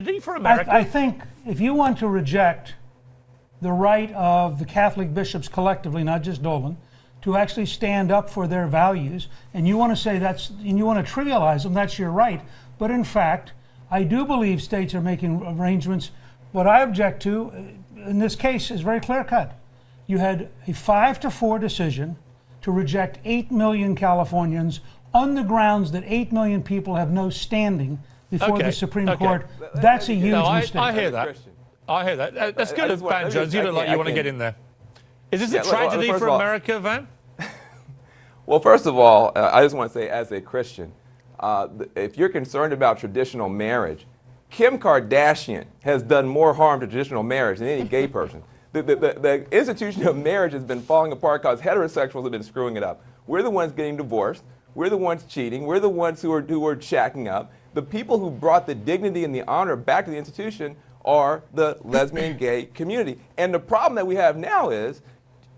For America. I think if you want to reject the right of the Catholic bishops collectively, not just Dolan, to actually stand up for their values, and you want to say and you want to trivialize them, that's your right. But in fact, I do believe states are making arrangements. What I object to in this case is very clear cut. You had a 5-4 decision to reject 8 million Californians on the grounds that 8 million people have no standing before the Supreme Court. That's a huge mistake. I hear that. I hear that. That's good, Van Jones. You look like you want to get in there. Is this a tragedy for America, Van? Well, first of all, I just want to say, as a Christian, if you're concerned about traditional marriage, Kim Kardashian has done more harm to traditional marriage than any gay person. The institution of marriage has been falling apart because heterosexuals have been screwing it up. We're the ones getting divorced. We're the ones cheating. We're the ones who are shacking up. The people who brought the dignity and the honor back to the institution are the lesbian and gay community. And the problem that we have now is,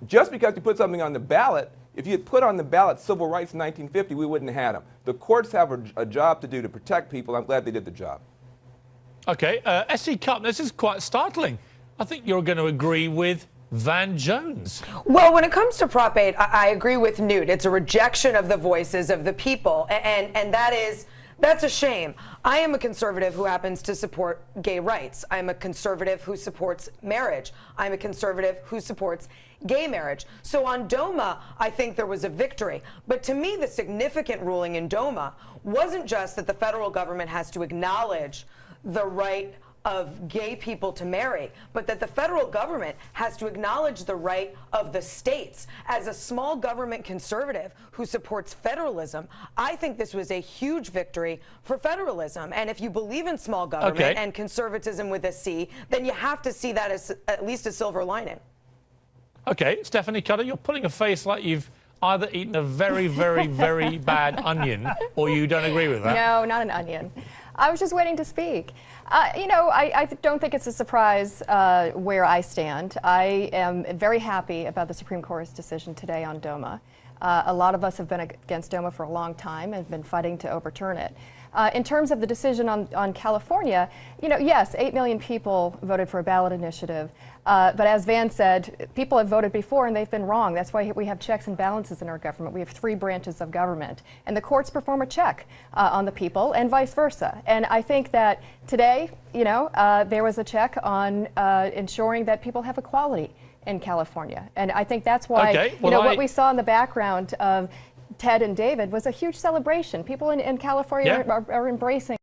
just because you put something on the ballot, if you had put on the ballot civil rights in 1950, we wouldn't have had them. The courts have a job to do to protect people. I'm glad they did the job. Okay, S.E. Cupp, this is quite startling. I think you're going to agree with Van Jones. Well, when it comes to Prop 8, I agree with Newt. It's a rejection of the voices of the people, and that's a shame. I am a conservative who happens to support gay rights. I'm a conservative who supports marriage. I'm a conservative who supports gay marriage. So on DOMA, I think there was a victory. But to me, the significant ruling in DOMA wasn't just that the federal government has to acknowledge the right of gay people to marry, but that the federal government has to acknowledge the right of the states. As a small government conservative who supports federalism, I think this was a huge victory for federalism. And if you believe in small government and conservatism with a C, then you have to see that as at least a silver lining. Okay, Stephanie Cutter, you're putting a face like you've either eaten a very, very, very bad onion, or you don't agree with that. No, not an onion. I was just waiting to speak. You know, I don't think it's a surprise where I stand. I am very happy about the Supreme Court's decision today on DOMA. A lot of us have been against DOMA for a long time and been fighting to overturn it. In terms of the decision on California, you know, yes, 8 million people voted for a ballot initiative. But as Van said, people have voted before and they've been wrong. That's why we have checks and balances in our government. We have 3 branches of government. And the courts perform a check on the people and vice versa. And I think that today, you know, there was a check on ensuring that people have equality in California. And I think that's why, you know, what we saw in the background of Ted and David was a huge celebration. People in California are embracing